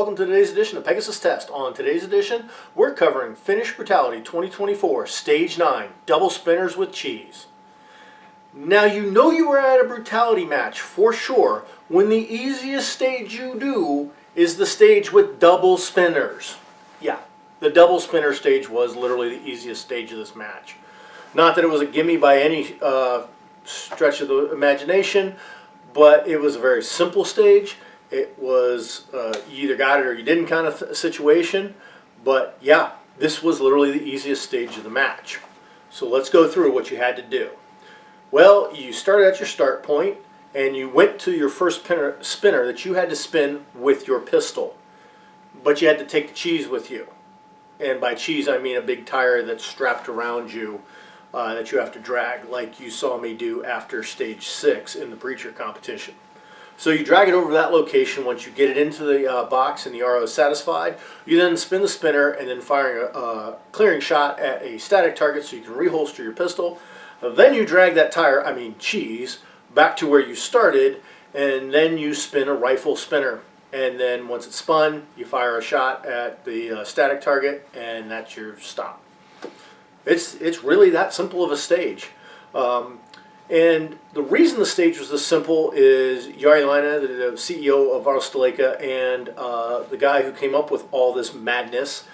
welcome to today's edition of Pegasus Test. On today's edition, we're covering Finnish Brutality 2024, Stage 9, Double Spinners with Cheese. Now you know you were at a Brutality match for sure when the easiest stage you do is the stage with double spinners. Yeah, the double spinner stage was literally the easiest stage of this match. Not that it was a gimme by any stretch of the imagination, but it was a very simple stage. It was you either got it or you didn't kind of situation. But yeah, this was literally the easiest stage of the match. So let's go through what you had to do. Well, you started at your start point and you went to your first spinner that you had to spin with your pistol. But you had to take the cheese with you. And by cheese I mean a big tire that's strapped around you that you have to drag, like you saw me do after stage 6 in the Breacher competition. So you drag it over to that location. Once you get it into the box and the RO is satisfied, you then spin the spinner and then firing a clearing shot at a static target so you can reholster your pistol. Then you drag that tire, I mean cheese, back to where you started, and then you spin a rifle spinner. And then once it's spun, you fire a shot at the static target, and that's your stop. It's really that simple of a stage. And the reason the stage was this simple is Jari Laine, the CEO of Arvosteleka, and the guy who came up with all this madness,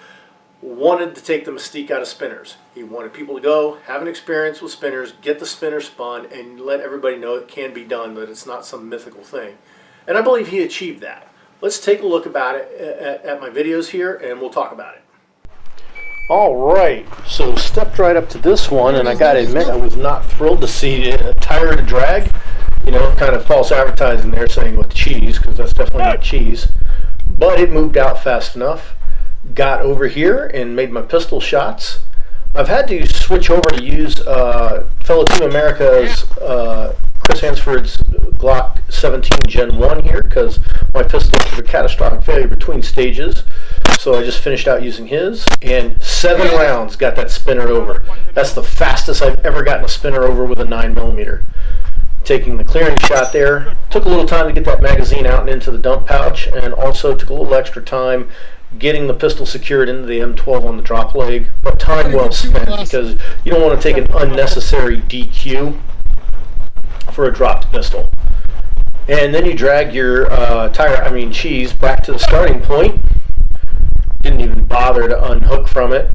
wanted to take the mystique out of spinners. He wanted people to go, have an experience with spinners, get the spinner spun, and let everybody know it can be done, that it's not some mythical thing. And I believe he achieved that. Let's take a look about it at my videos here, and we'll talk about it. Alright, so stepped right up to this one, and I gotta admit I was not thrilled to see a tire to drag. You know, kind of false advertising there saying with cheese, because that's definitely not cheese. But it moved out fast enough. Got over here and made my pistol shots. I've had to switch over to use fellow Team America's Chris Hansford's Glock 17 Gen 1 here, because my pistol took a catastrophic failure between stages. So I just finished out using his, and 7 rounds got that spinner over. That's the fastest I've ever gotten a spinner over with a 9mm. Taking the clearing shot there, took a little time to get that magazine out and into the dump pouch, and also took a little extra time getting the pistol secured into the M12 on the drop leg, but time well spent, because you don't want to take an unnecessary DQ for a dropped pistol. And then you drag your cheese back to the starting point. Didn't even bother to unhook from it.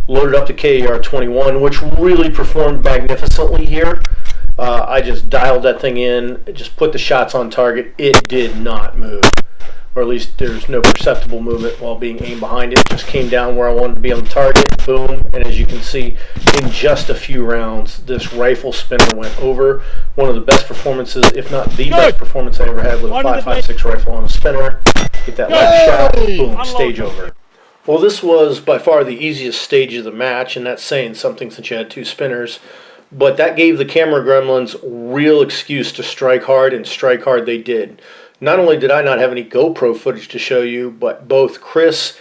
Loaded up to KAR-21, which really performed magnificently here. I just dialed that thing in, just put the shots on target. It did not move, or at least there's no perceptible movement while being aimed behind it. It just came down where I wanted to be on the target, boom, and as you can see, in just a few rounds, this rifle spinner went over. One of the best performances, if not the best performance I ever had with a 5.56 rifle on a spinner. Get that last shot, boom, stage over. Well, this was by far the easiest stage of the match, and that's saying something since you had 2 spinners. But that gave the camera gremlins real excuse to strike hard, and strike hard they did. Not only did I not have any GoPro footage to show you, but both Chris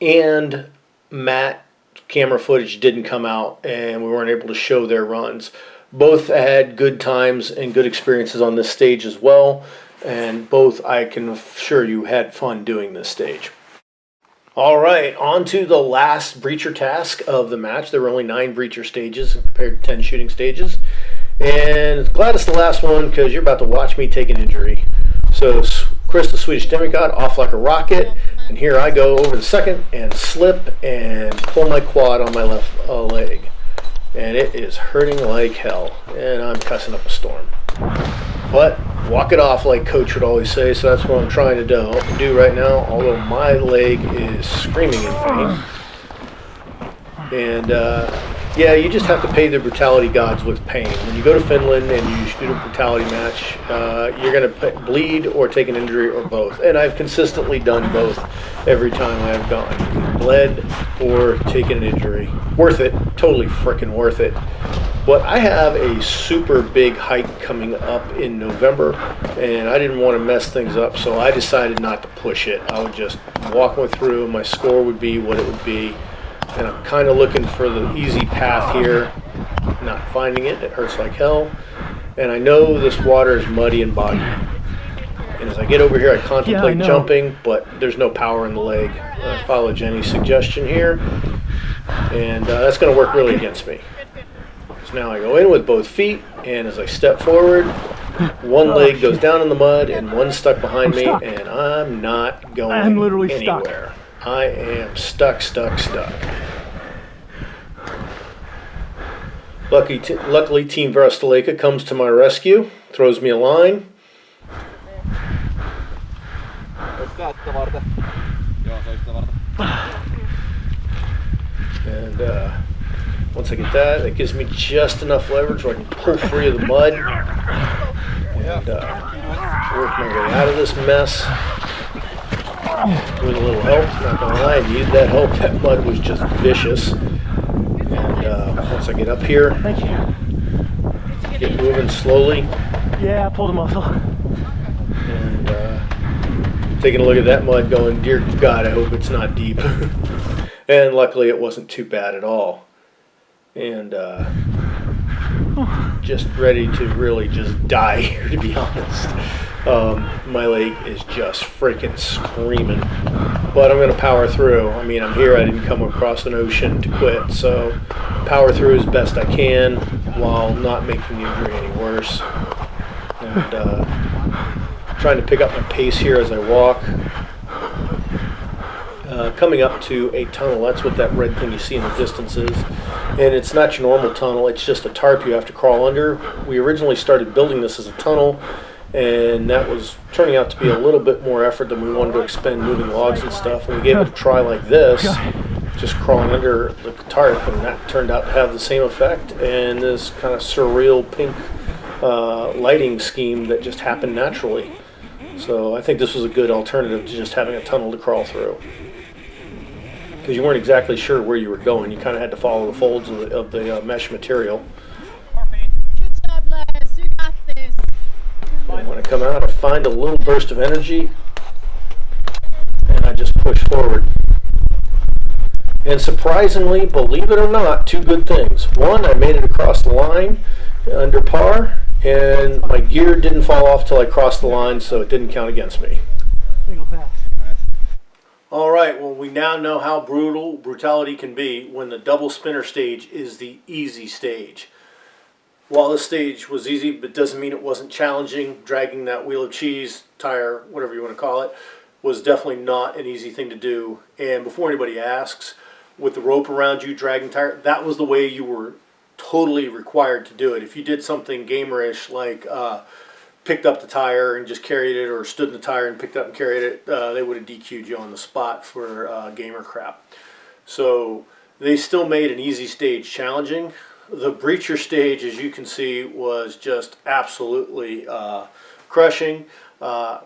and Matt camera footage didn't come out, and we weren't able to show their runs. Both had good times and good experiences on this stage as well, and both, I can assure you, had fun doing this stage. Alright, on to the last breacher task of the match. There were only 9 breacher stages compared to 10 shooting stages. And glad it's the last one, because you're about to watch me take an injury. So Chris, the Swedish demigod, off like a rocket. And here I go over the second and slip and pull my quad on my left leg. And it is hurting like hell. And I'm cussing up a storm. But walk it off, like Coach would always say, so that's what I'm trying to do right now, although my leg is screaming in pain. And yeah, you just have to pay the brutality gods with pain. When you go to Finland and you shoot a brutality match, you're going to bleed or take an injury or both. And I've consistently done both every time I've gone. Bled or taken an injury. Worth it. Totally frickin' worth it. But I have a super big hike coming up in November, and I didn't want to mess things up, so I decided not to push it. I would just walk one through. My score would be what it would be. And I'm kind of looking for the easy path here. Not finding it. It hurts like hell. And I know this water is muddy and boggy. And as I get over here, I contemplate know. jumping, but there's no power in the leg. I follow Jenny's suggestion here, and that's going to work really against me. So now I go in with both feet, and as I step forward, one leg goes down in the mud, and one's stuck behind me, and I'm not going I'm literally anywhere. I am stuck. Luckily, Team Vrasteleka comes to my rescue, throws me a line. And once I get that, it gives me just enough leverage where I can pull free of the mud and work my way out of this mess with a little help. Not gonna lie, I needed that help. That mud was just vicious. And once I get up here, get moving slowly. Yeah, I pulled a muscle. And taking a look at that mud going, dear God, I hope it's not deep. And luckily it wasn't too bad at all. And just ready to really just die here, to be honest. My leg is just freaking screaming. But I'm going to power through. I mean, I'm here. I didn't come across an ocean to quit. So power through as best I can while not making the injury any worse. And trying to pick up my pace here as I walk. Coming up to a tunnel, that's what that red thing you see in the distance is. And it's not your normal tunnel, it's just a tarp you have to crawl under. We originally started building this as a tunnel, and that was turning out to be a little bit more effort than we wanted to expend moving logs and stuff. And we gave it a try like this, just crawling under the tarp, and that turned out to have the same effect. And this kind of surreal pink lighting scheme that just happened naturally. So I think this was a good alternative to just having a tunnel to crawl through. Because you weren't exactly sure where you were going. You kind of had to follow the folds of the mesh material. Good job, Les. You got this. And when I come out, I find a little burst of energy, and I just push forward. And surprisingly, believe it or not, two good things. One, I made it across the line under par, and my gear didn't fall off till I crossed the line, so it didn't count against me. All right, well, we now know how brutality can be when the double spinner stage is the easy stage. While this stage was easy, but doesn't mean it wasn't challenging. Dragging that wheel of cheese, tire, whatever you want to call it, was definitely not an easy thing to do. And before anybody asks, with the rope around you, dragging tire, that was the way you were totally required to do it. If you did something gamerish like picked up the tire and just carried it, or stood in the tire and picked up and carried it, they would have DQ'd you on the spot for gamer crap. So they still made an easy stage challenging. The breacher stage, as you can see, was just absolutely crushing.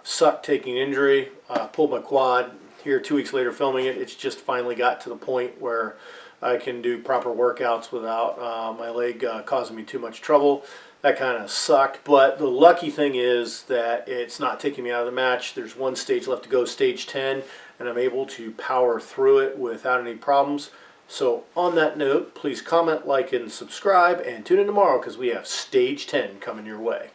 Sucked taking injury. Pulled my quad here 2 weeks later filming it. It's just finally got to the point where I can do proper workouts without my leg causing me too much trouble. That kind of sucked, but the lucky thing is that it's not taking me out of the match. There's one stage left to go, stage 10, and I'm able to power through it without any problems. So on that note, please comment, like, and subscribe, and tune in tomorrow because we have stage 10 coming your way.